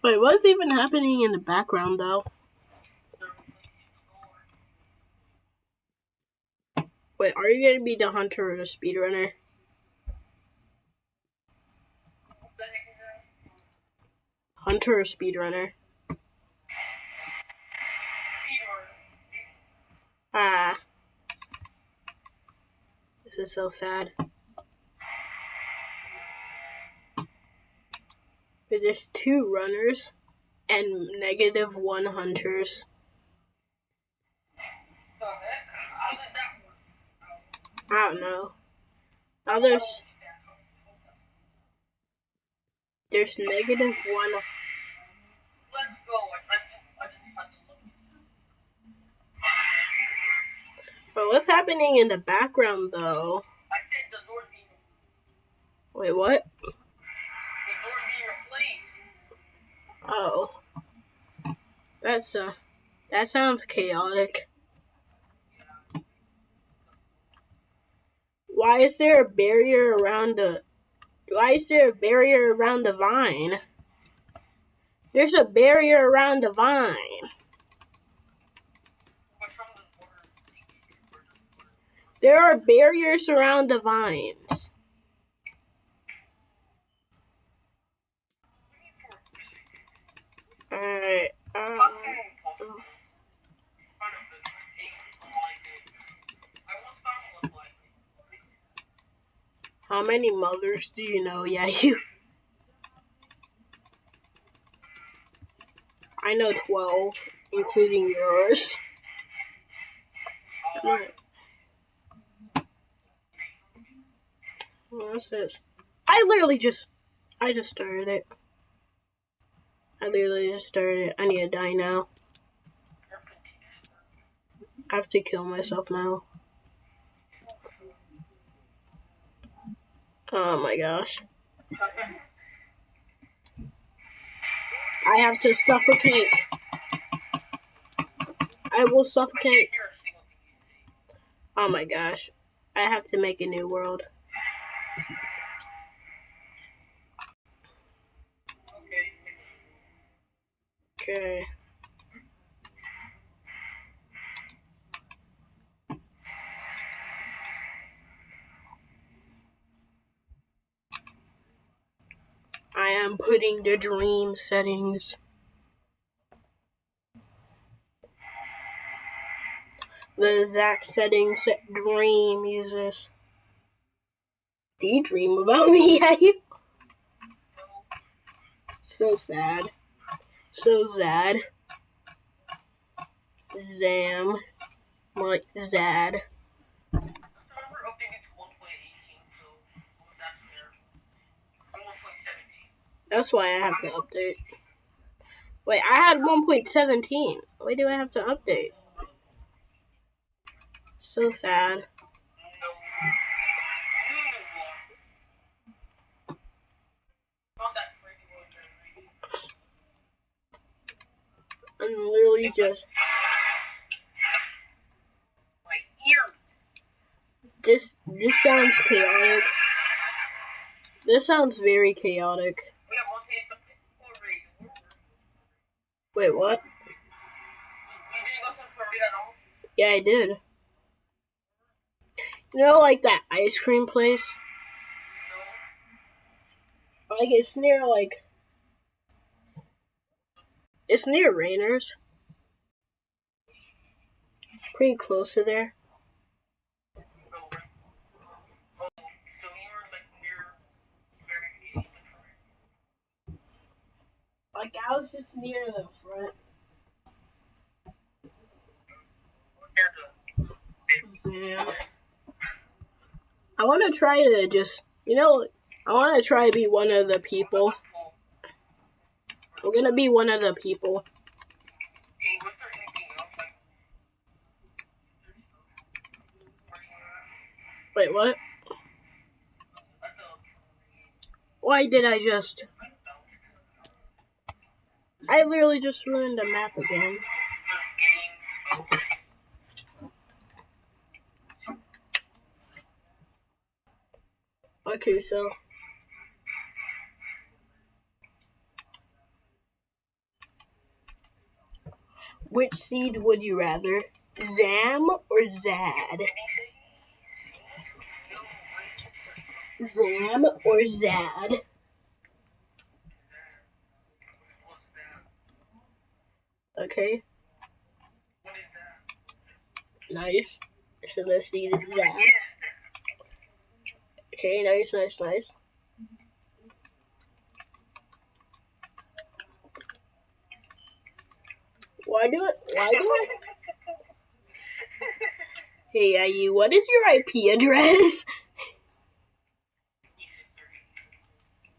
Wait, what's even happening in the background, though? Wait, are you going to be the hunter or the speedrunner? Hunter or speedrunner? Ah. This is so sad. But there's 2 runners and -1 hunters. I don't know. Now there's -1. But what's happening in the background, though? Wait, what? Oh. That sounds chaotic. Why is there a barrier around the vine? There's a barrier around the vine. There are barriers around the vines. Alright. How many mothers do you know? Yeah, you. I know 12, including yours. What's this? I just started it. I need to die now. I have to kill myself now. Oh my gosh. I have to suffocate. I will suffocate. Oh my gosh. I have to make a new world. Okay. I am putting the dream settings. The exact settings that Dream uses. Do you dream about me? Yeah, you. So sad. So sad. Zam. More like Zad. That's why I have to update. Wait, I had 1.17. Why do I have to update? So sad. I'm literally just... This sounds chaotic. This sounds very chaotic. Wait, what? Yeah, I did. You know, like that ice cream place? Like, it's near Rainers. Pretty close to there. Like, I was just near the front. Yeah. I want to try to just, I want to try to be one of the people. I'm gonna be one of the people. Wait, what? Why did I just... I literally just ruined the map again. Okay, so... Which seed would you rather? Zam or Zad? Zam or Zad? Okay. Nice. So the seed is Zad. Okay, nice. Why do it? Hey, IU, what is your IP address?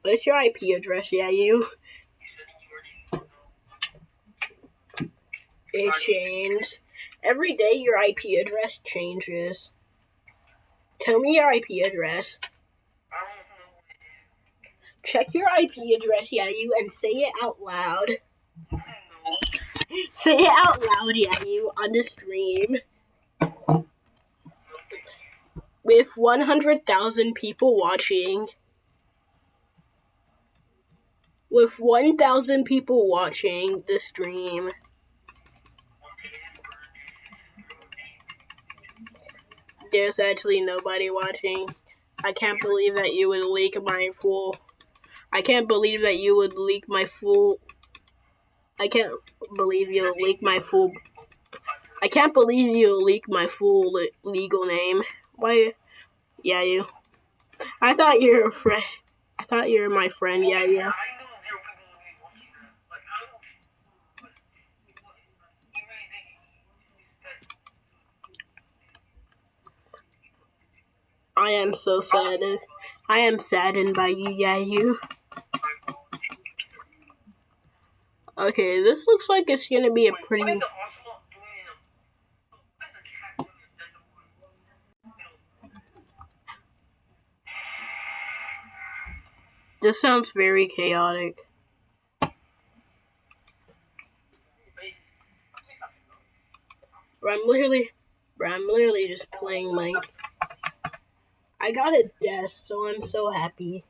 What's your IP address, IU? It changed. Every day your IP address changes. Tell me your IP address. Check your IP address, IU, and say it out loud. Say it out loud, IU, on the stream. With 100,000 people watching. With 1,000 people watching the stream. There's actually nobody watching. I can't believe that you would leak my full... I can't believe you would leak my full legal name. Why? Yeah, you. I thought you were a friend. I thought you were my friend. Yeah, you. I am so saddened. I am saddened by you, yeah, you. Okay, this looks like it's gonna be a pretty... This sounds very chaotic. I'm literally just playing my... I got a desk, so I'm so happy.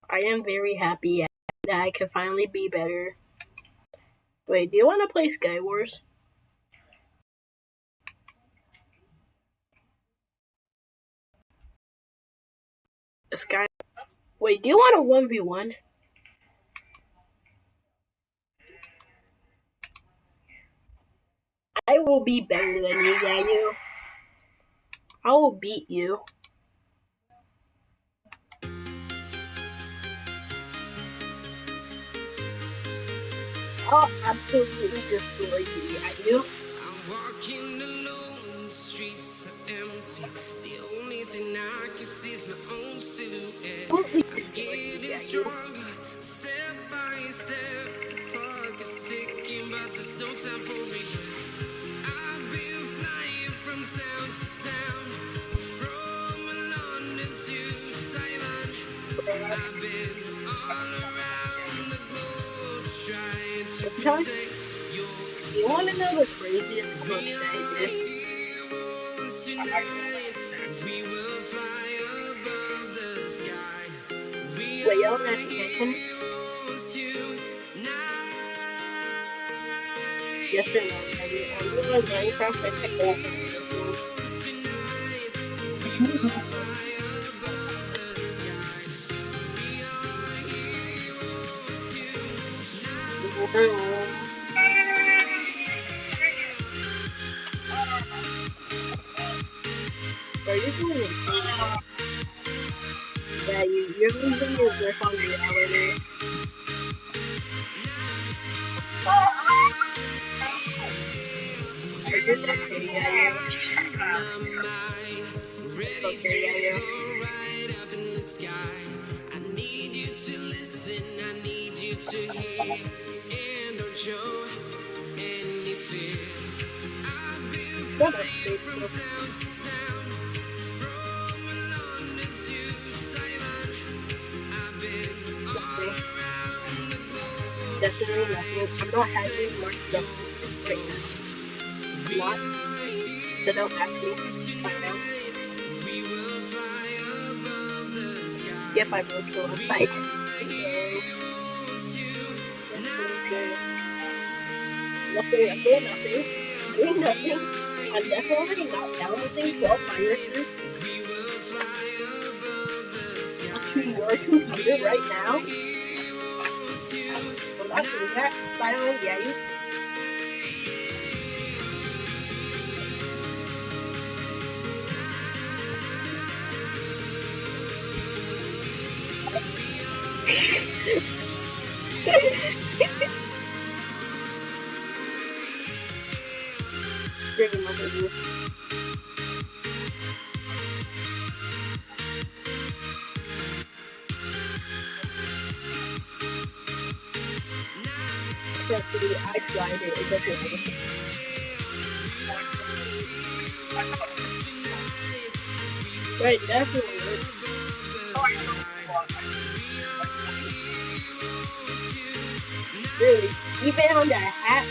I am very happy that I can finally be better. Wait, do you want to play Skywars? Wait, do you want a 1v1? I will be better than you, yeah, you. I will beat you. I'll absolutely destroy you, yeah, you. I'm walking alone, the streets are empty. The only thing I can see is my own silhouette. I'm getting stronger, step by step. The clock is ticking, but there's no time for regrets. I've been flying from town to town, from London to Taiwan. I've been all around the globe trying to protect your soul. You want to know the craziest quote that we will fly above the sky. Wait, y'all have application? Yes or no? I'm doing Minecraft and technology. Are you doing it? Yeah, you're losing your grip on reality. Are you okay, yeah? Okay, yeah. I need you to listen, I need you to hear, and don't show any fear. I've been flying from town to town, from London to Taiwan. I've been all around the globe. Definitely nothing. I'm not having much justice right now. I'm not. So don't ask me right now. Yep, I broke the website. So, Luckily, I'm doing nothing. I'm doing nothing. I'm definitely not balancing 12 viruses to your computer right now. I'm not doing that. By the way, yeah, you. Bringing my baby. Actually, I tried it. It doesn't work. Right, definitely works. Really, even on the hat,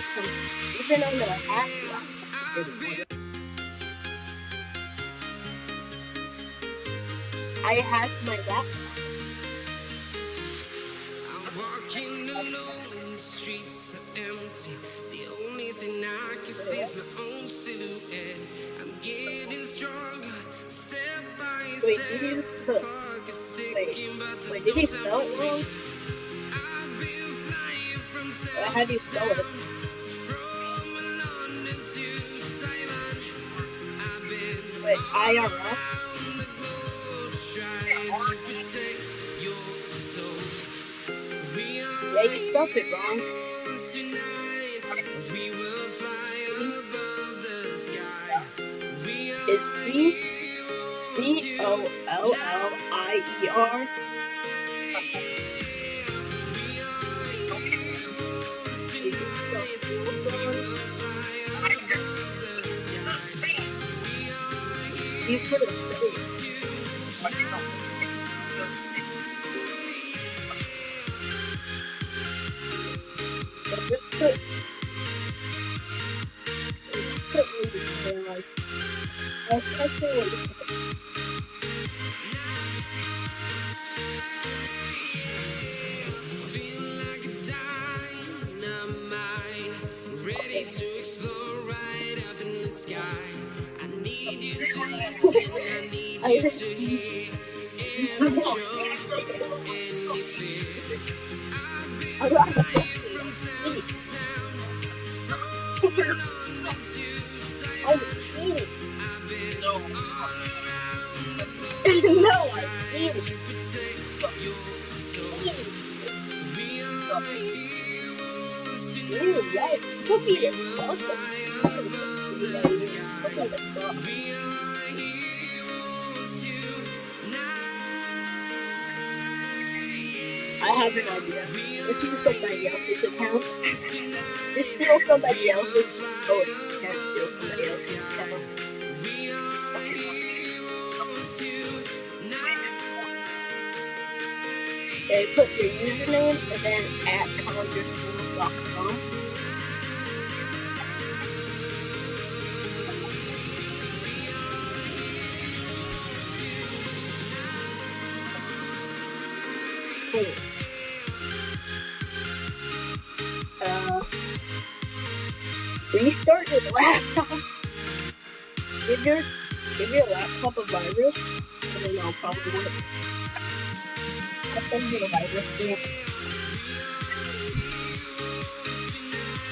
I hacked my laptop. I'm walking alone, the streets are empty. The only thing I can see is my own silhouette. I'm getting stronger, step by step. Wait, did you spell it wrong? How do you spell it? Wait, IRS? Yeah, you spelled it wrong. Is COLLIER? You put a space. Just put like, I'll touch it with ready to explore right up in the sky. I need you to listen, I need you to hear, and show any fear. I've been flying from town to town, from London to Taiwan. I've been all around the globe, trying to protect your soul. We are heroes tonight. We will fly above the sky. We are heroes tonight. I have an idea. Let's use somebody else's account. Just steal somebody else's. Oh, you can't steal somebody else's account. Okay, put your username and then @conjureschools.com. Restart your laptop. Give your laptop a virus, and then I'll probably work. I'll send you the virus. Yeah.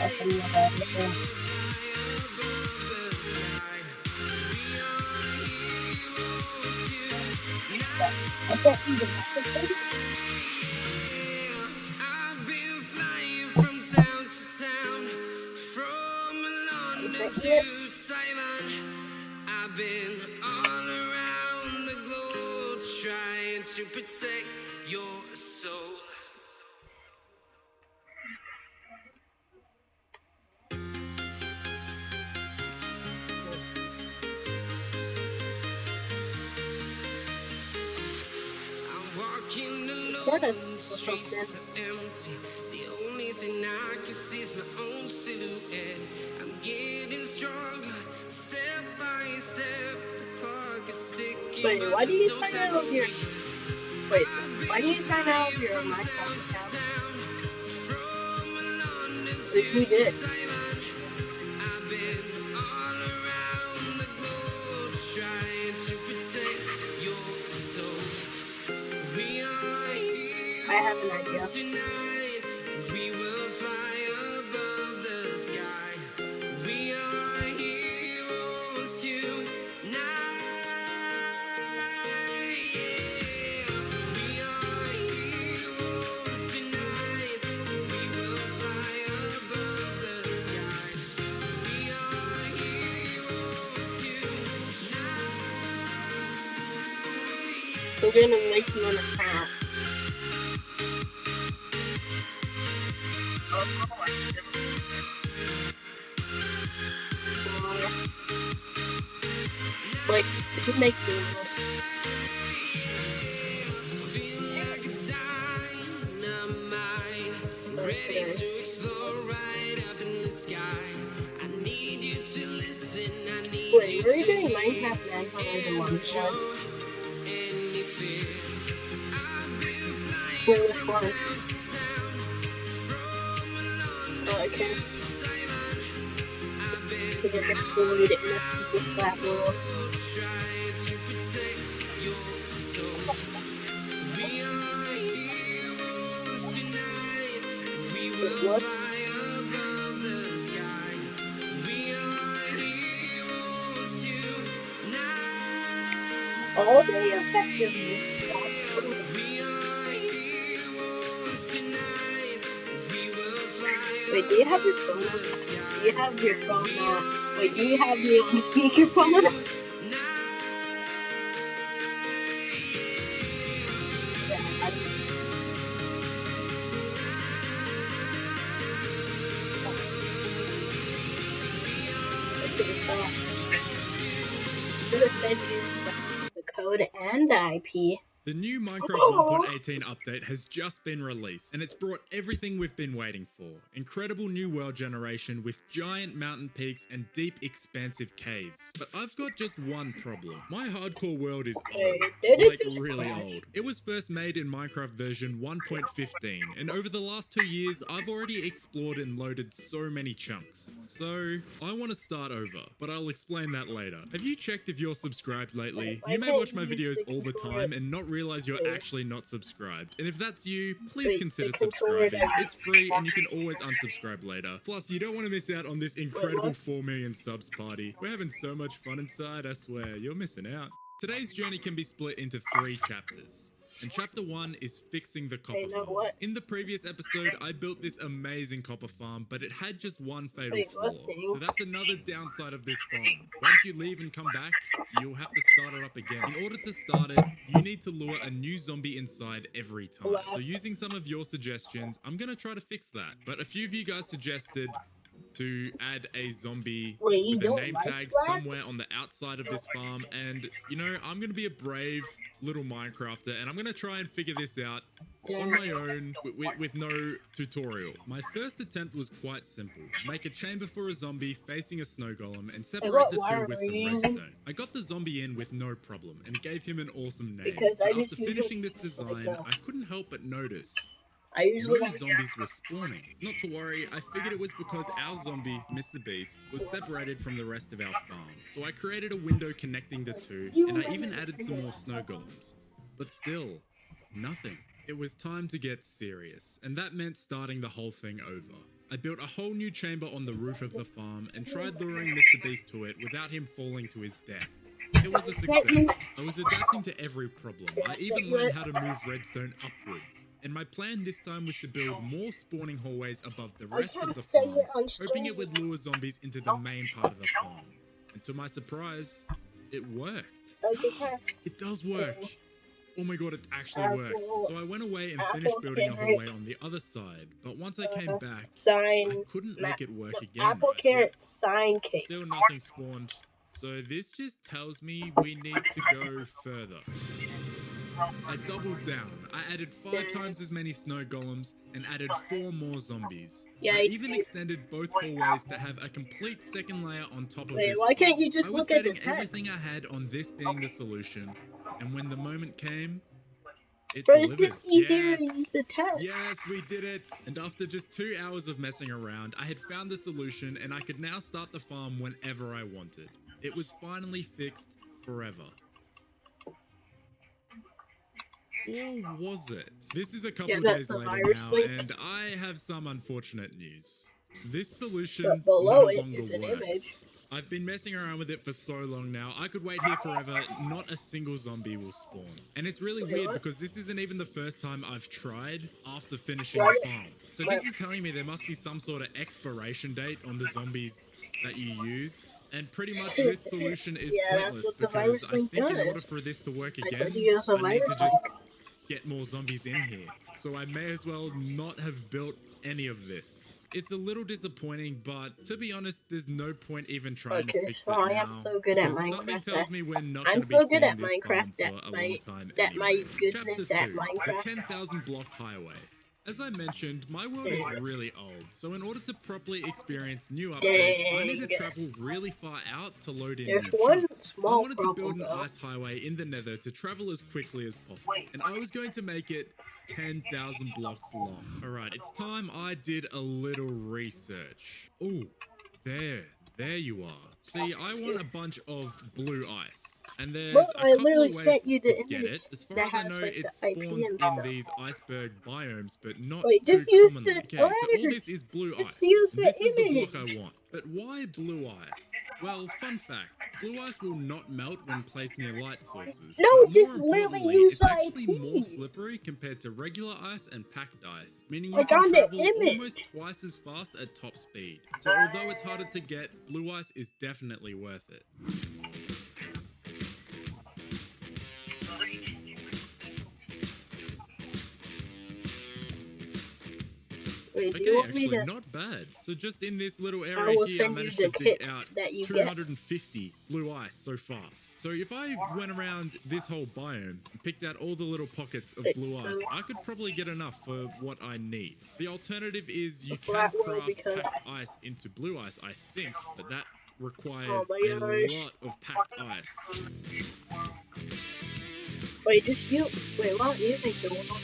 I'll send you the virus. Yeah. I can't even message. I've been flying from town to town, from London to Taiwan. I've been all around the globe trying to protect your soul. The streets are empty. The only thing I can see is my own silhouette. I'm getting stronger, step by step. The clock is ticking. Wait, why do you sign out of your? Wait, why do you sign out of your Minecraft account? Who did? I have an idea. Tonight, we will fly above the sky. We are heroes tonight. Yeah. We are heroes tonight. We will fly above the sky. We are heroes tonight. We're gonna make you an account. Like, who makes me one? Ready to explore right up in the sky. I need you to listen. I need Wait, you were you to doing hear. Minecraft Manhunt as a month one? Any fear. I've been flying Wait, which from one? town to town, from London Oh, I to can't. Taiwan. I've been Because I get bullied in this super slap world. trying to protect your soul. We are heroes tonight. We will What? fly above the sky. We are heroes tonight. All day effectiveness. We are heroes tonight. We will fly Wait, do you have your phone above on? the sky. Do you have your phone on? Wait, do you have me on speakerphone? The code and IP. The new Minecraft 1.18 update has just been released, and it's brought everything we've been waiting for. Incredible new world generation with giant mountain peaks and deep, expansive caves. But I've got just one problem. My hardcore world is old. Did it Like, just really crash? old. It was first made in Minecraft version 1.15, and over the last 2 years, I've already explored and loaded so many chunks. So, I want to start over, but I'll explain that later. Have you checked if you're subscribed lately? Why You may can't watch my you videos use the all the controller? time and not realize you're Wait. actually not subscribed. And if that's you, please Wait, consider the controller subscribing. doesn't- It's free and you can always unsubscribe later. Plus, you don't want to miss out on this incredible what? 4 million subs party. We're having so much fun inside, I swear, you're missing out. Today's journey can be split into 3 chapters. And chapter 1 is fixing the copper know farm. what? In the previous episode, I built this amazing copper farm, but it had just one fatal Wait, what flaw. thing? So that's another downside of this farm. Once you leave and come back, you'll have to start it up again. In order to start it, you need to lure a new zombie inside every time. Wow. So using some of your suggestions, I'm gonna try to fix that. But a few of you guys suggested to add a zombie Wait, you with a don't name like tag that? somewhere on the outside of this farm, and you know, I'm gonna be a brave little Minecrafter and I'm gonna try and figure this out on my own with no tutorial. My first attempt was quite simple. Make a chamber for a zombie facing a snow golem and separate what the two wire with are some you using? redstone. I got the zombie in with no problem and gave him an awesome name. Because I But just after usually finishing this like design, that. I couldn't help but notice I usually no like zombies were spawning. Not to worry, I figured it was because our zombie, Mr. Beast, was separated from the rest of our farm. So I created a window connecting the two, and I even added some more snow golems. But still, nothing. It was time to get serious, and that meant starting the whole thing over. I built a whole new chamber on the roof of the farm and tried luring Mr. Beast to it without him falling to his death. It was a success. I was adapting to every problem. I even learned how to move redstone upwards. And my plan this time was to build more spawning hallways above the rest of the farm, hoping it would lure zombies into the main part of the farm. And to my surprise, it worked. It does work. Oh my god, it actually works. So I went away and finished building a hallway on the other side. But once I came back, I couldn't make it work again. Apple carrot sign cake. Still nothing spawned. So this just tells me we need to go further. I doubled down. I added 5 times as many snow golems and added 4 more zombies. I even extended both hallways to have a complete second layer on top of this. Why can't you just I was look at the betting text? everything I had on this being the solution, and when the moment came, it But it's delivered. just easier to Yes. use the text. Yes, we did it! And after just 2 hours of messing around, I had found the solution and I could now start the farm whenever I wanted. It was finally fixed forever. Or was it? This is a couple Yeah, of that's days the later virus now, link. and I have some unfortunate news. This But solution below no it longer is an works. image. I've been messing around with it for so long now. I could wait here forever. Not a single zombie will spawn. And it's really Wait, weird what? because this isn't even the first time I've tried after finishing What? the farm. So this is telling me there must be some sort of expiration date on the zombies that you use. And pretty much this solution is Yeah, that's pointless what the because virus I link think in does. order for this to work I again, told you it's a I need to virus just link. get more zombies in here. So I may as well not have built any of this. It's a little disappointing, but to be honest, there's no point even trying to Okay, fix so it I now. am so good at Because something Minecraft. tells me we're not I'm going to so be good seeing at this Minecraft farm for a long time that my anyway. goodness Chapter at 2, the Minecraft. 10,000 block highway. As I mentioned, my world is really old, so in order to properly experience new updates, I need to Dang. travel really far out to load in There's new one chunks. I small wanted to problem build an though. ice highway in the nether to travel as quickly as possible, and I was going to make it 10,000 blocks long. Alright, it's time I did a little research. Oh, there you are. See, I want a bunch of blue ice. And there's Look, a I couple literally of ways sent you the to get image it. As far that as I has, know, like, it the IP spawns and in stuff. these iceberg biomes, but not Wait, too just use commonly. the Okay, so all ladder. this is blue Just ice. use And the this is the block image. I want. But why blue ice? Well, fun fact, blue ice will not melt when placed near light sources. No, but just more literally importantly, use it's the actually IP. more slippery compared to regular ice and packed ice, meaning you Like can on the travel image. almost twice as fast at top speed. So although it's harder to get, blue ice is definitely worth it. Wait, do Okay, you want me actually, to? not bad. So just in this little I area will here, I send you managed the to dig kit out that you get. 250 blue ice so far. So if I went around this whole biome and picked out all the little pockets of blue ice, I could probably get enough for what I need. The alternative is you can flat world craft because- packed ice into blue ice, I think, but that requires my a gosh. lot of packed ice. Wait, just you. Wait, why you make the one?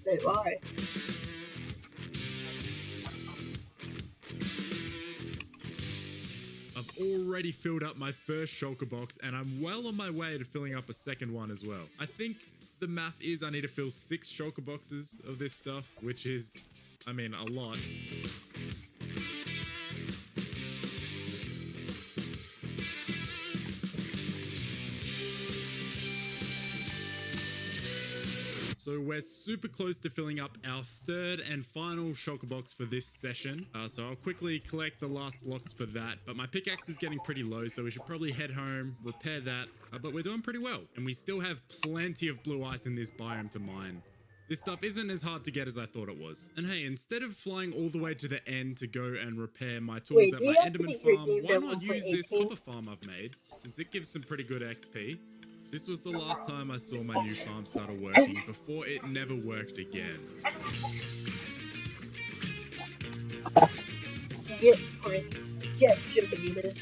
Wait, why? I've already filled up my first shulker box and I'm well on my way to filling up a second one as well. I think the math is I need to fill 6 shulker boxes of this stuff, which is, I mean, a lot. So we're super close to filling up our third and final shulker box for this session. So I'll quickly collect the last blocks for that. But my pickaxe is getting pretty low, so we should probably head home, repair that. But we're doing pretty well. And we still have plenty of blue ice in this biome to mine. This stuff isn't as hard to get as I thought it was. And hey, instead of flying all the way to the end to go and repair my tools Wait, at do my you have to Enderman get your farm, game why at not use this 1.18? copper farm I've made, since it gives some pretty good XP. This was the last time I saw my new farm started working before it never worked again. Get jumping, you minute.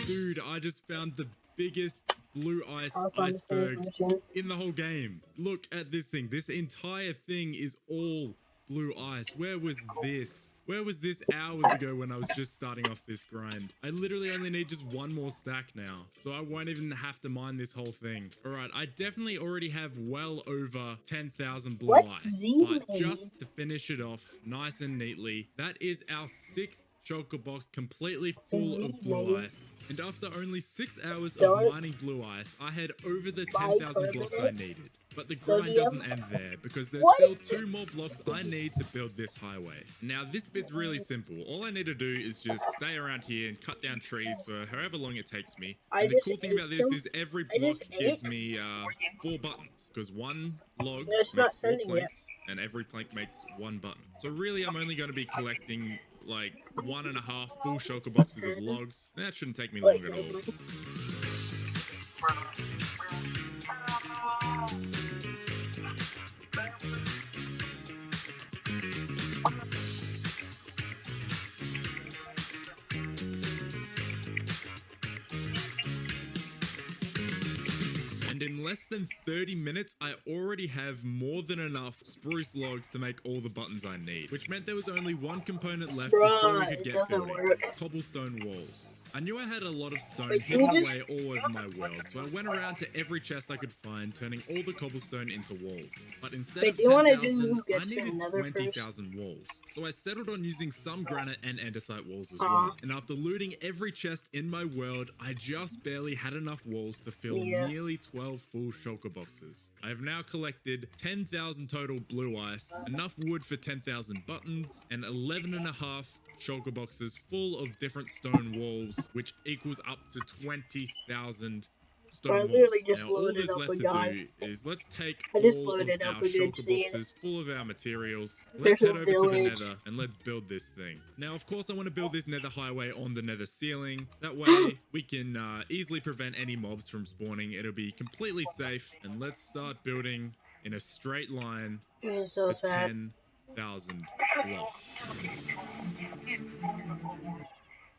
Dude, I just found the biggest blue ice iceberg in the whole game. Look at this thing. This entire thing is all blue ice. Where was this? Where was this hours ago when I was just starting off this grind? I literally only need just one more stack now, so I won't even have to mine this whole thing. All right, I definitely already have well over 10,000 blue ice, but just to finish it off nice and neatly, that is our 6th shulker box completely full of blue ice. And after only 6 hours of mining blue ice, I had over the 10,000 blocks I needed. But the grind doesn't end there, because there's still 2 more blocks I need to build this highway. Now this bit's really simple. All I need to do is just stay around here and cut down trees for however long it takes me. And the cool thing about this is every block gives me 4 buttons, because one log makes 4 planks and every plank makes 1 button. So really I'm only going to be collecting like 1.5 full shulker boxes of logs. That shouldn't take me long at all. And in less than 30 minutes, I already have more than enough spruce logs to make all the buttons I need, which meant there was only one component left before we Bruh, could it get doesn't building. work. Cobblestone walls. I knew I had a lot of stone Wait, hidden you just- away all over my world, so I went around to every chest I could find, turning all the cobblestone into walls. But instead Wait, of do you wanna 10,000, do who I gets to needed Nether first? 20,000 walls. So I settled on using some granite and andesite walls as Aw. well. And after looting every chest in my world, I just barely had enough walls to fill Yeah. nearly 12 full shulker boxes. I have now collected 10,000 total blue ice, enough wood for 10,000 buttons, and 11.5 shulker boxes full of different stone walls, which equals up to 20,000 stone I walls. literally just Now, all loaded there's up left a to guy. do is let's take I just all of loaded up our a good shulker scene. boxes full of our materials. There's Let's head a over to the village. nether and let's build this thing. Now, of course, I want to build this nether highway on the nether ceiling. That way, we can easily prevent any mobs from spawning. It'll be completely safe. And let's start building in a straight line This is so for sad. 10,000 blocks.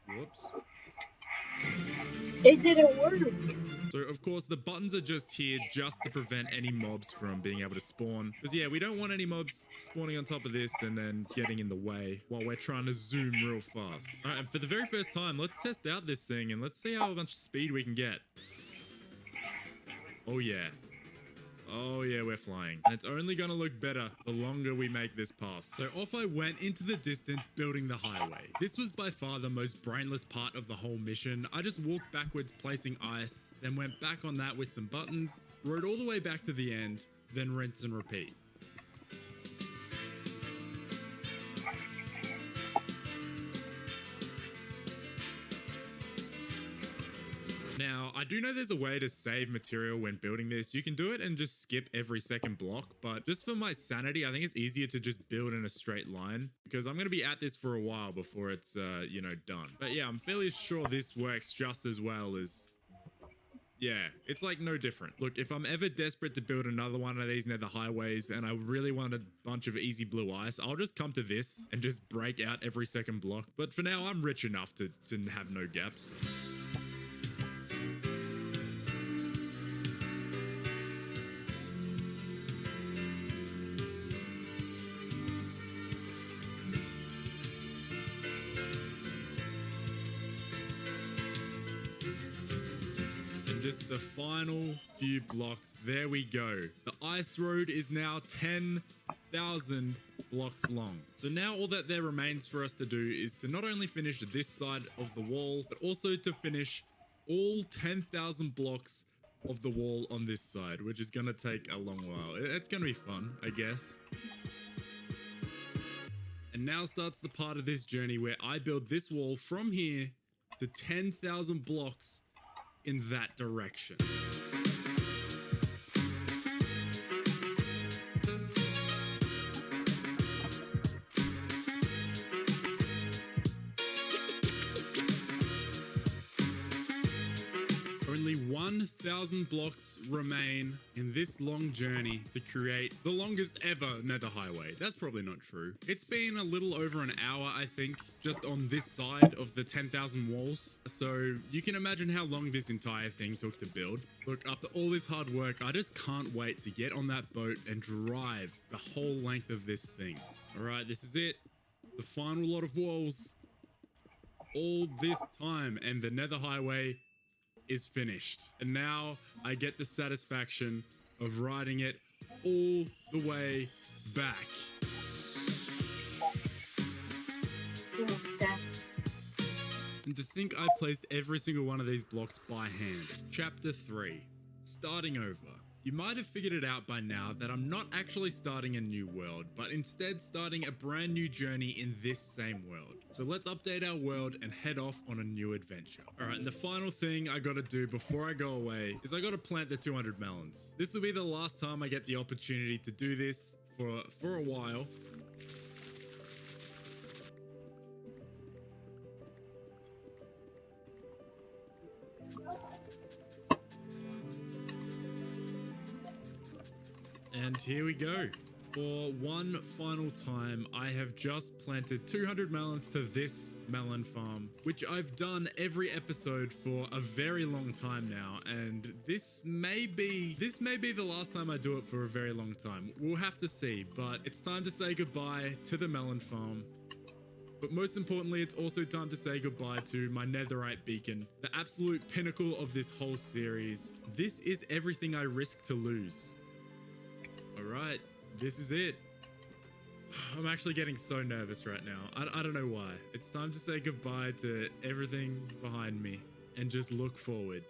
Whoops. It didn't work. So, of course, the buttons are just here just to prevent any mobs from being able to spawn. Because, yeah, we don't want any mobs spawning on top of this and then getting in the way while we're trying to zoom real fast. All right, and for the very first time, let's test out this thing and let's see how much speed we can get. Oh, yeah. Oh yeah, we're flying. And it's only gonna look better the longer we make this path. So off I went into the distance building the highway. This was by far the most brainless part of the whole mission. I just walked backwards placing ice, then went back on that with some buttons, rode all the way back to the end, then rinse and repeat. Now, I do know there's a way to save material when building this. You can do it and just skip every second block, but just for my sanity, I think it's easier to just build in a straight line because I'm going to be at this for a while before it's, you know, done. But yeah, I'm fairly sure this works just as well as... Yeah, it's like no different. Look, if I'm ever desperate to build another one of these nether highways and I really want a bunch of easy blue ice, I'll just come to this and just break out every second block. But for now, I'm rich enough to have no gaps. Just the final few blocks. There we go. The ice road is now 10,000 blocks long. So now all that there remains for us to do is to not only finish this side of the wall, but also to finish all 10,000 blocks of the wall on this side, which is going to take a long while. It's going to be fun, I guess. And now starts the part of this journey where I build this wall from here to 10,000 blocks in that direction. Only 1,000 blocks remain in this long journey to create the longest ever nether highway. That's probably not true. It's been a little over an hour, I think, just on this side of the 10,000 walls. So you can imagine how long this entire thing took to build. Look, after all this hard work, I just can't wait to get on that boat and drive the whole length of this thing. All right, this is it. The final lot of walls. All this time, and the nether highway is finished. And now I get the satisfaction of riding it all the way back. And to think I placed every single one of these blocks by hand. Chapter 3. Starting over. You might have figured it out by now that I'm not actually starting a new world, but instead starting a brand new journey in this same world. So let's update our world and head off on a new adventure. Alright, and the final thing I gotta do before I go away is I gotta plant the 200 melons. This will be the last time I get the opportunity to do this for a while. And here we go. For one final time, I have just planted 200 melons to this melon farm, which I've done every episode for a very long time now, and this may be the last time I do it for a very long time. We'll have to see, but it's time to say goodbye to the melon farm. But most importantly, it's also time to say goodbye to my netherite beacon, the absolute pinnacle of this whole series. This is everything I risk to lose. All right, this is it. I'm actually getting so nervous right now. I don't know why. It's time to say goodbye to everything behind me and just look forward.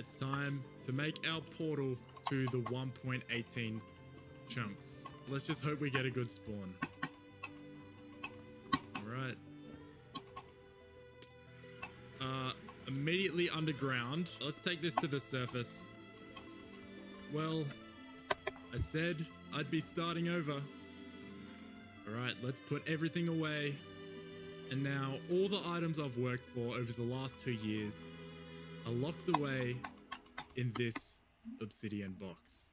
It's time to make our portal to the 1.18 chunks. Let's just hope we get a good spawn. Alright. Immediately underground. Let's take this to the surface. Well, I said I'd be starting over. Alright, let's put everything away. And now all the items I've worked for over the last 2 years are locked away in this obsidian box.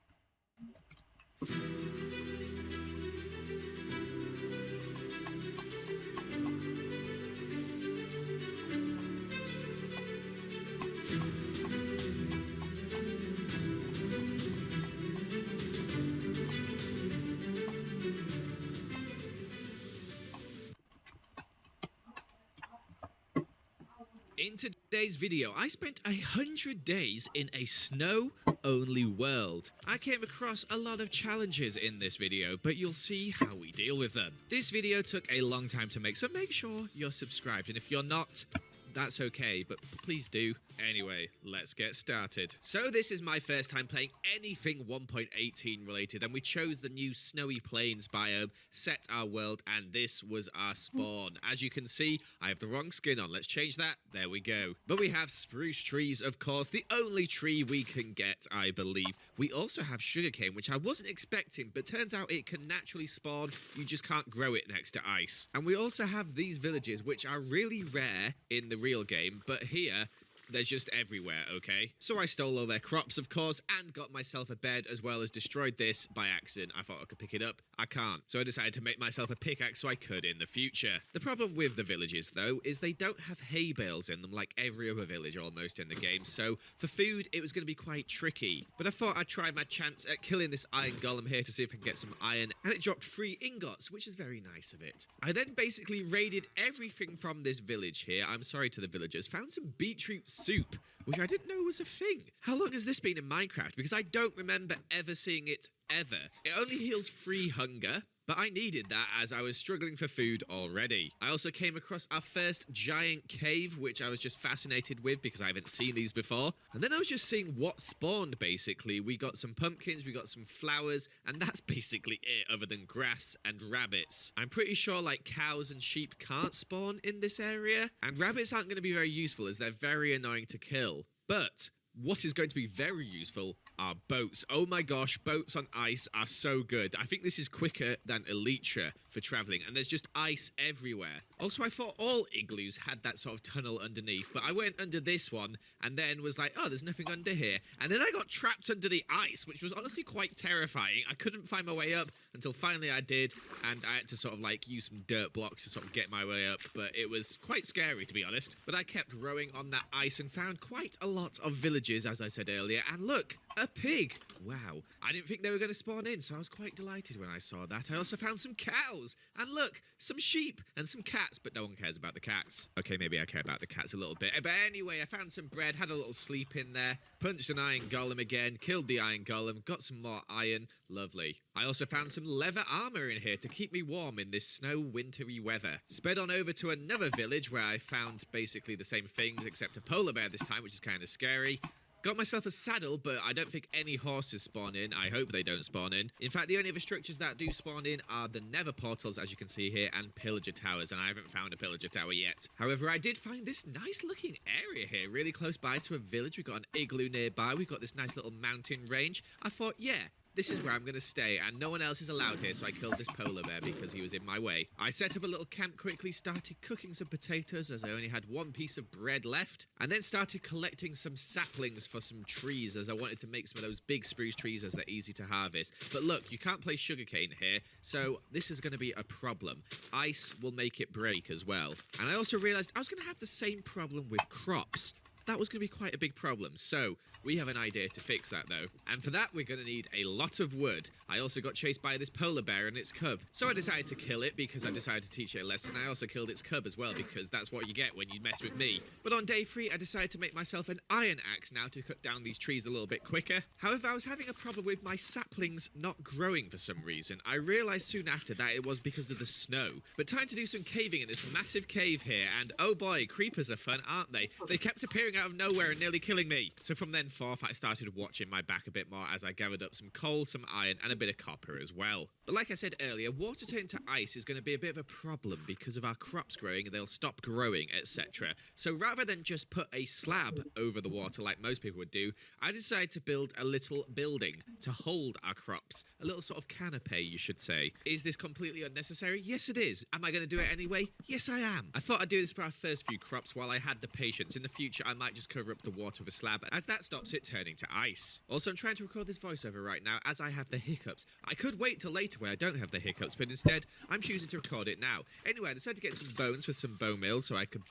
In today's video, I spent 100 days in a snow-only world. I came across a lot of challenges in this video, but you'll see how we deal with them. This video took a long time to make, so make sure you're subscribed, and if you're not, that's okay, but please do. Anyway, let's get started. So this is my first time playing anything 1.18 related, and we chose the new Snowy Plains biome, set our world, and this was our spawn. As you can see, I have the wrong skin on. Let's change that. There we go. But we have spruce trees, of course, the only tree we can get, I believe. We also have sugarcane, which I wasn't expecting, but turns out it can naturally spawn. You just can't grow it next to ice. And we also have these villages, which are really rare in the real game, but here they're just everywhere, okay? So I stole all their crops, of course, and got myself a bed, as well as destroyed this by accident. I thought I could pick it up. I can't. So I decided to make myself a pickaxe so I could in the future. The problem with the villages, though, is they don't have hay bales in them like every other village almost in the game. So for food, it was going to be quite tricky. But I thought I'd try my chance at killing this iron golem here to see if I can get some iron. And it dropped 3 ingots, which is very nice of it. I then basically raided everything from this village here. I'm sorry to the villagers. Found some beetroot soup, which I didn't know was a thing. How long has this been in Minecraft? Because I don't remember ever seeing it ever. It only heals 3 hunger, but I needed that as I was struggling for food already. I also came across our first giant cave, which I was just fascinated with because I haven't seen these before. And then I was just seeing what spawned, basically. We got some pumpkins, we got some flowers, and that's basically it, other than grass and rabbits. I'm pretty sure, like, cows and sheep can't spawn in this area, and rabbits aren't going to be very useful as they're very annoying to kill. But what is going to be very useful are boats. Oh my gosh, boats on ice are so good. I think this is quicker than Elytra for traveling, and there's just ice everywhere. Also, I thought all igloos had that sort of tunnel underneath, but I went under this one and then was like, oh, there's nothing under here. And then I got trapped under the ice, which was honestly quite terrifying. I couldn't find my way up until finally I did, and I had to sort of like use some dirt blocks to sort of get my way up, but it was quite scary, to be honest. But I kept rowing on that ice and found quite a lot of villages, as I said earlier, and look, a pig. Wow. I didn't think they were going to spawn in, so I was quite delighted when I saw that. I also found some cows, and look, some sheep and some cats, but no one cares about the cats. Okay, maybe I care about the cats a little bit. But anyway, I found some bread, had a little sleep in there, punched an iron golem again, killed the iron golem, got some more iron. Lovely. I also found some leather armor in here to keep me warm in this snow wintry weather. Sped on over to another village where I found basically the same things except a polar bear this time, which is kind of scary. Got myself a saddle, but I don't think any horses spawn in. I hope they don't spawn in. In fact, the only other structures that do spawn in are the nether portals, as you can see here, and pillager towers, and I haven't found a pillager tower yet. However, I did find this nice looking area here, really close by to a village. We've got an igloo nearby. We've got this nice little mountain range. I thought, yeah, this is where I'm going to stay, and no one else is allowed here, so I killed this polar bear because he was in my way. I set up a little camp quickly, started cooking some potatoes as I only had one piece of bread left, and then started collecting some saplings for some trees as I wanted to make some of those big spruce trees as they're easy to harvest. But look, you can't play sugarcane here, so this is going to be a problem. Ice will make it break as well. And I also realized I was going to have the same problem with crops. That was going to be quite a big problem, so we have an idea to fix that though. And for that, we're going to need a lot of wood. I also got chased by this polar bear and its cub, so I decided to kill it because I decided to teach it a lesson. I also killed its cub as well because that's what you get when you mess with me. But on day 3, I decided to make myself an iron axe now to cut down these trees a little bit quicker. However, I was having a problem with my saplings not growing for some reason. I realized soon after that it was because of the snow. But time to do some caving in this massive cave here, and oh boy, creepers are fun, aren't they? They kept appearing out of nowhere and nearly killing me. So from then forth, I started watching my back a bit more as I gathered up some coal, some iron, and a bit of copper as well. But like I said earlier, water turning to ice is going to be a bit of a problem because of our crops growing, they'll stop growing, etc. So rather than just put a slab over the water like most people would do, I decided to build a little building to hold our crops. A little sort of canopy, you should say. Is this completely unnecessary? Yes, it is. Am I going to do it anyway? Yes, I am. I thought I'd do this for our first few crops while I had the patience. In the future, I might just cover up the water with a slab, as that stops it turning to ice. Also, I'm trying to record this voiceover right now as I have the hiccups. I could wait till later where I don't have the hiccups, but instead, I'm choosing to record it now. Anyway, I decided to get some bones for some bone meal so I could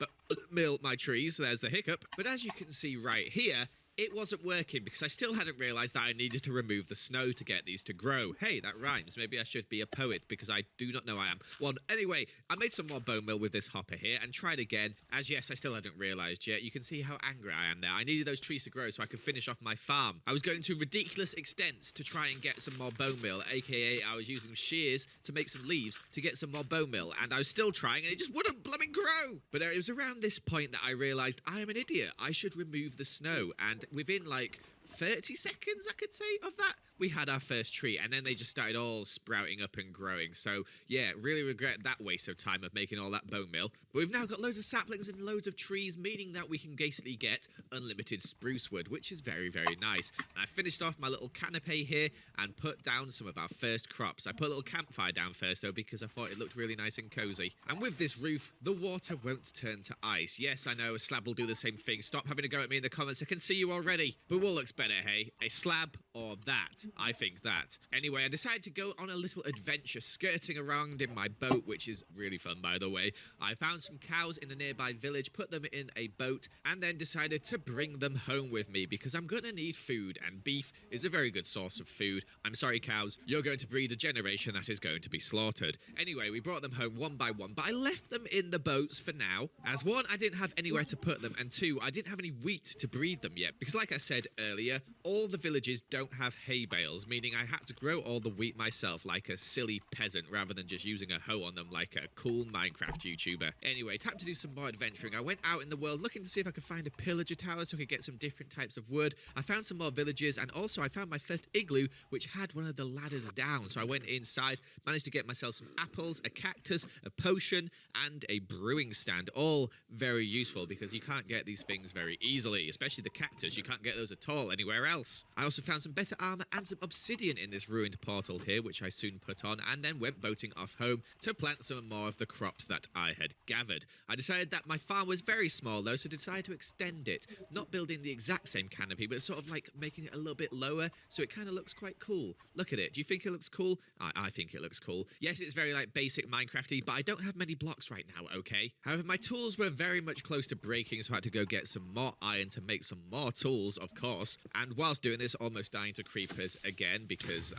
mill my trees. So there's the hiccup. But as you can see right here, it wasn't working because I still hadn't realised that I needed to remove the snow to get these to grow. Hey, that rhymes. Maybe I should be a poet because I do not know I am. Well, anyway, I made some more bone meal with this hopper here and tried again. As yes, I still hadn't realised yet. You can see how angry I am there. I needed those trees to grow so I could finish off my farm. I was going to ridiculous extents to try and get some more bone meal, aka I was using shears to make some leaves to get some more bone meal, and I was still trying and it just wouldn't blooming grow. But it was around this point that I realised I am an idiot. I should remove the snow, and within like 30 seconds, I could say, of that, we had our first tree, and then they just started all sprouting up and growing. So yeah, really regret that waste of time of making all that bone meal. But we've now got loads of saplings and loads of trees, meaning that we can basically get unlimited spruce wood, which is very, very nice. And I finished off my little canopy here and put down some of our first crops. I put a little campfire down first though because I thought it looked really nice and cozy. And with this roof, the water won't turn to ice. Yes, I know a slab will do the same thing. Stop having a go at me in the comments. I can see you already. But what looks better, hey? A slab or that? I think that. Anyway, I decided to go on a little adventure skirting around in my boat, which is really fun, by the way. I found some cows in a nearby village, put them in a boat, and then decided to bring them home with me because I'm gonna need food, and beef is a very good source of food. I'm sorry, cows, you're going to breed a generation that is going to be slaughtered. Anyway, we brought them home one by one, but I left them in the boats for now, as one, I didn't have anywhere to put them, and two, I didn't have any wheat to breed them yet, because like I said earlier, all the villages don't have hay bales, meaning I had to grow all the wheat myself like a silly peasant rather than just using a hoe on them like a cool Minecraft YouTuber. Anyway, time to do some more adventuring. I went out in the world looking to see if I could find a pillager tower so I could get some different types of wood. I found some more villages, and also I found my first igloo which had one of the ladders down, so I went inside, managed to get myself some apples, a cactus, a potion, and a brewing stand. All very useful because you can't get these things very easily, especially the cactus. You can't get those at all anywhere else. I also found some better armor and some obsidian in this ruined portal here, which I soon put on, and then went boating off home to plant some more of the crops that I had gathered. I decided that my farm was very small though, so decided to extend it, not building the exact same canopy, but sort of like making it a little bit lower, so it kind of looks quite cool. Look at it. Do you think it looks cool? I think it looks cool. Yes, it's very like basic Minecrafty, but I don't have many blocks right now, okay? However, my tools were very much close to breaking, so I had to go get some more iron to make some more tools, of course, and whilst doing this, almost died dying to creepers again because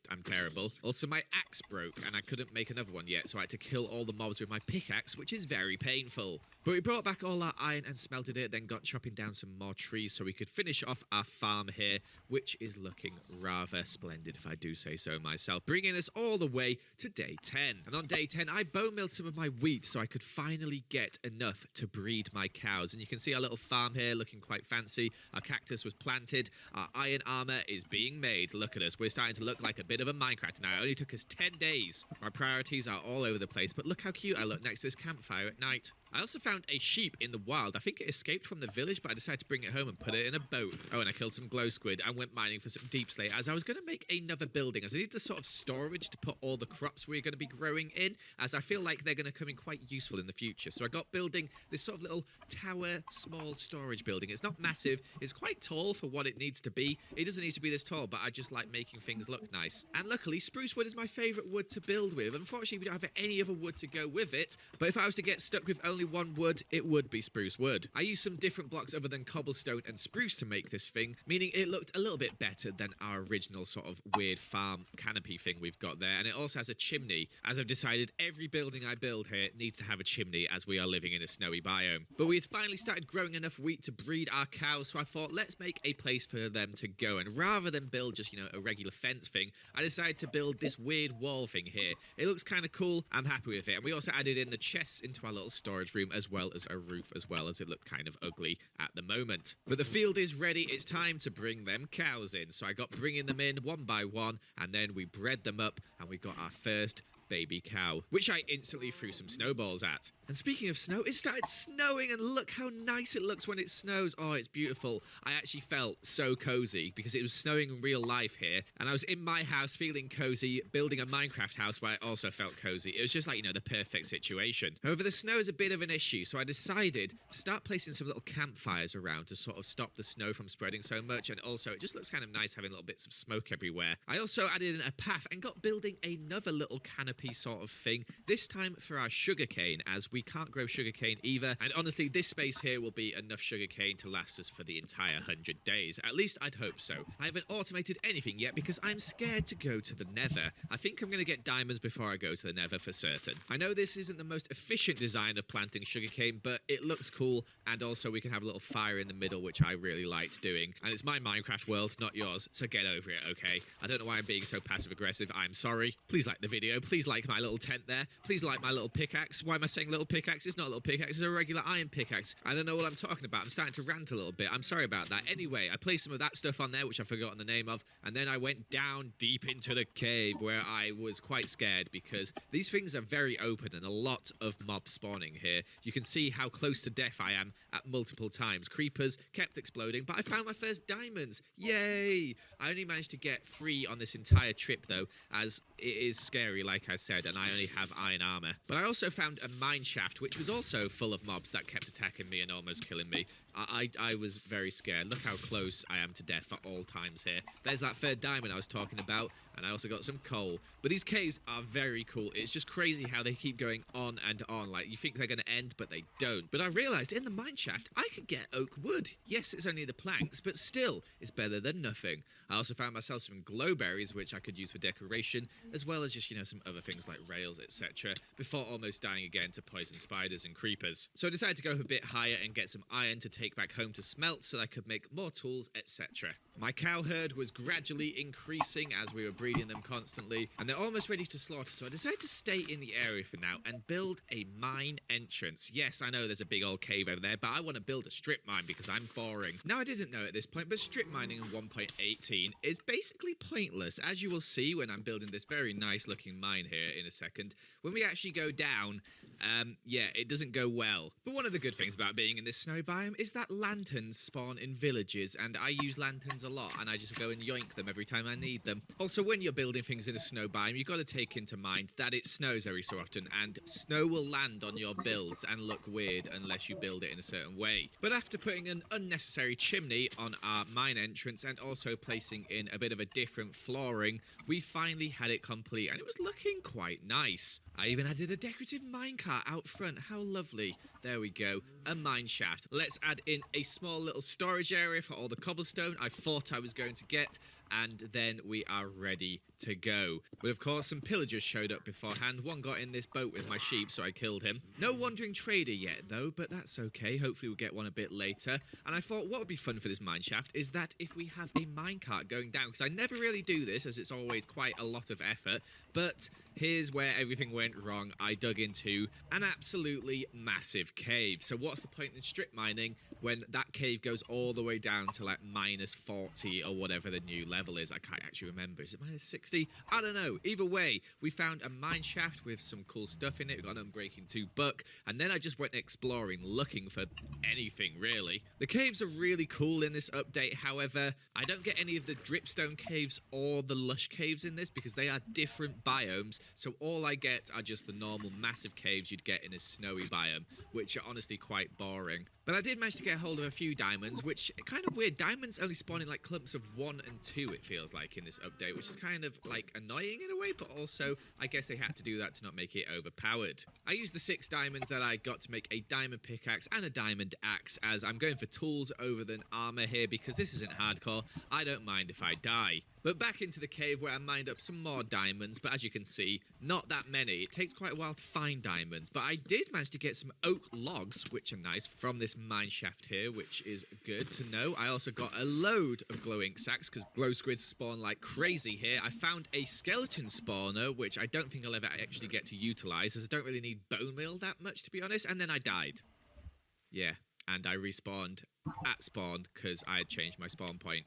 I'm terrible. Also, my axe broke and I couldn't make another one yet, so I had to kill all the mobs with my pickaxe, which is very painful. But we brought back all our iron and smelted it, then got chopping down some more trees so we could finish off our farm here, which is looking rather splendid if I do say so myself, bringing us all the way to day 10. And on day 10, I bone milled some of my wheat so I could finally get enough to breed my cows. And you can see our little farm here looking quite fancy. Our cactus was planted. Our iron armor is being made. Look at us. We're starting to look like a bit of a Minecraft now. It only took us 10 days. My priorities are all over the place, but look how cute I look next to this campfire at night. I also found a sheep in the wild. I think it escaped from the village, but I decided to bring it home and put it in a boat. Oh, and I killed some glow squid and went mining for some deep slate, as I was going to make another building, as I need the sort of storage to put all the crops we're going to be growing in, as I feel like they're going to come in quite useful in the future. So I got building this sort of little tower, small storage building. It's not massive. It's quite tall for what it needs to be. It doesn't need to be this tall, but I just like making things look nice. And luckily, spruce wood is my favourite wood to build with. Unfortunately, we don't have any other wood to go with it, but if I was to get stuck with only one wood, it would be spruce wood. I used some different blocks other than cobblestone and spruce to make this thing, meaning it looked a little bit better than our original sort of weird farm canopy thing we've got there. And it also has a chimney, as I've decided every building I build here needs to have a chimney, as we are living in a snowy biome. But we had finally started growing enough wheat to breed our cows, so I thought, let's make a place for them to go. And rather than build just, a regular fence thing, I decided to build this weird wall thing here. It looks kind of cool. I'm happy with it. And we also added in the chests into our little storage room, as well as a roof, as well as it looked kind of ugly at the moment. But the field is ready. It's time to bring them cows in. So I got bringing them in one by one, and then we bred them up, and we got our first baby cow, which I instantly threw some snowballs at. And speaking of snow, it started snowing, and look how nice it looks when it snows. Oh, it's beautiful. I actually felt so cozy because it was snowing in real life here, and I was in my house feeling cozy, building a Minecraft house where I also felt cozy. It was just like, the perfect situation. However, the snow is a bit of an issue, so I decided to start placing some little campfires around to sort of stop the snow from spreading so much, and also it just looks kind of nice having little bits of smoke everywhere. I also added in a path and got building another little canopy sort of thing, this time for our sugarcane, as we can't grow sugarcane either, and honestly this space here will be enough sugarcane to last us for the entire 100 days. At least I'd hope so. I haven't automated anything yet because I'm scared to go to the nether. I think I'm going to get diamonds before I go to the nether for certain. I know this isn't the most efficient design of planting sugarcane, but it looks cool, and also we can have a little fire in the middle, which I really liked doing. And it's my Minecraft world, not yours, so get over it, okay? I don't know why I'm being so passive aggressive. I'm sorry. Please like the video. Please like my little tent there. Please like my little pickaxe. Why am I saying little pickaxe? It's not a little pickaxe, it's a regular iron pickaxe. I don't know what I'm talking about. I'm starting to rant a little bit. I'm sorry about that. Anyway, I placed some of that stuff on there, which I've forgotten the name of, and then I went down deep into the cave where I was quite scared because these things are very open and a lot of mobs spawning here. You can see how close to death I am at multiple times. Creepers kept exploding, but I found my first diamonds. Yay! I only managed to get 3 on this entire trip though, as it is scary like I said, and I only have iron armor. But I also found a mine shaft, which was also full of mobs that kept attacking me and almost killing me. I was very scared. Look how close I am to death at all times here. There's that third diamond I was talking about, and I also got some coal. But these caves are very cool. It's just crazy how they keep going on and on. Like, you think they're going to end, but they don't. But I realized in the mine shaft, I could get oak wood. Yes, it's only the planks, but still, it's better than nothing. I also found myself some glowberries, which I could use for decoration, as well as just, some other things like rails, etc., before almost dying again to poison spiders and creepers. So I decided to go a bit higher and get some iron to take back home to smelt so that I could make more tools, etc. My cow herd was gradually increasing as we were breeding them constantly, and they're almost ready to slaughter, so I decided to stay in the area for now and build a mine entrance. Yes, I know there's a big old cave over there, but I want to build a strip mine because I'm boring. Now, I didn't know at this point, but strip mining in 1.18 is basically pointless, as you will see when I'm building this very nice looking mine here in a second. When we actually go down, yeah, it doesn't go well. But one of the good things about being in this snow biome is that lanterns spawn in villages, and I use lanterns a lot, and I just go and yoink them every time I need them. Also, when you're building things in a snow biome, you've got to take into mind that it snows every so often, and snow will land on your builds and look weird unless you build it in a certain way. But after putting an unnecessary chimney on our mine entrance and also placing in a bit of a different flooring, we finally had it complete, and it was looking looking quite nice. I even added a decorative minecart out front. How lovely. There we go. A mine shaft. Let's add in a small little storage area for all the cobblestone I thought I was going to get. And then we are ready to go. But of course, some pillagers showed up beforehand. One got in this boat with my sheep, so I killed him. No wandering trader yet, though, but that's okay. Hopefully we'll get one a bit later. And I thought what would be fun for this mine shaft is that if we have a minecart going down, because I never really do this, as it's always quite a lot of effort, but here's where everything went wrong. I dug into an absolutely massive cave. So what's the point in strip mining when that cave goes all the way down to like minus 40 or whatever the new level is? I can't actually remember. Is it minus 60? I don't know. Either way, we found a mine shaft with some cool stuff in it. We got an Unbreaking 2 buck, and then I just went exploring, looking for anything really. The caves are really cool in this update. However, I don't get any of the dripstone caves or the lush caves in this because they are different biomes. So all I get are just the normal massive caves you'd get in a snowy biome, which are honestly quite boring. But I did manage to get hold of a few diamonds, which kind of weird. Diamonds only spawn in like clumps of 1 and 2, it feels like, in this update, which is kind of like annoying in a way, but also I guess they had to do that to not make it overpowered. I used the 6 diamonds that I got to make a diamond pickaxe and a diamond axe, as I'm going for tools over than armor here because this isn't hardcore. I don't mind if I die. But back into the cave where I mined up some more diamonds, but as you can see, not that many. It takes quite a while to find diamonds, but I did manage to get some oak logs, which are nice, from this mine shaft here, which is good to know. I also got a load of glow ink sacks because glow squids spawn like crazy here. I found a skeleton spawner, which I don't think I'll ever actually get to utilize, as I don't really need bone meal that much, to be honest, and then I died. Yeah, and I respawned at spawn because I had changed my spawn point.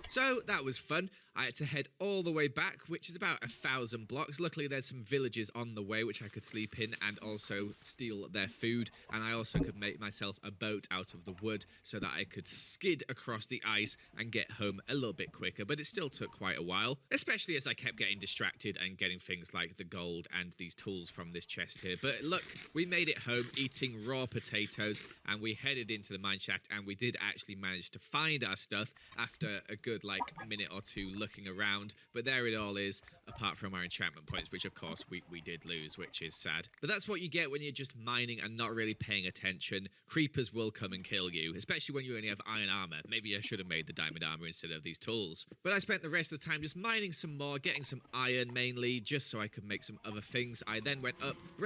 So that was fun. I had to head all the way back, which is about 1,000 blocks. Luckily, there's some villages on the way, which I could sleep in and also steal their food. And I also could make myself a boat out of the wood so that I could skid across the ice and get home a little bit quicker. But it still took quite a while, especially as I kept getting distracted and getting things like the gold and these tools from this chest here. But look, we made it home eating raw potatoes, and we headed into the mineshaft, and we did actually manage to find our stuff after a good like minute or two looking around. But there it all is, apart from our enchantment points, which of course we did lose, which is sad. But that's what you get when you're just mining and not really paying attention. Creepers will come and kill you, especially when you only have iron armor. Maybe I should have made the diamond armor instead of these tools. But I spent the rest of the time just mining some more, getting some iron mainly, just so I could make some other things. I then went up,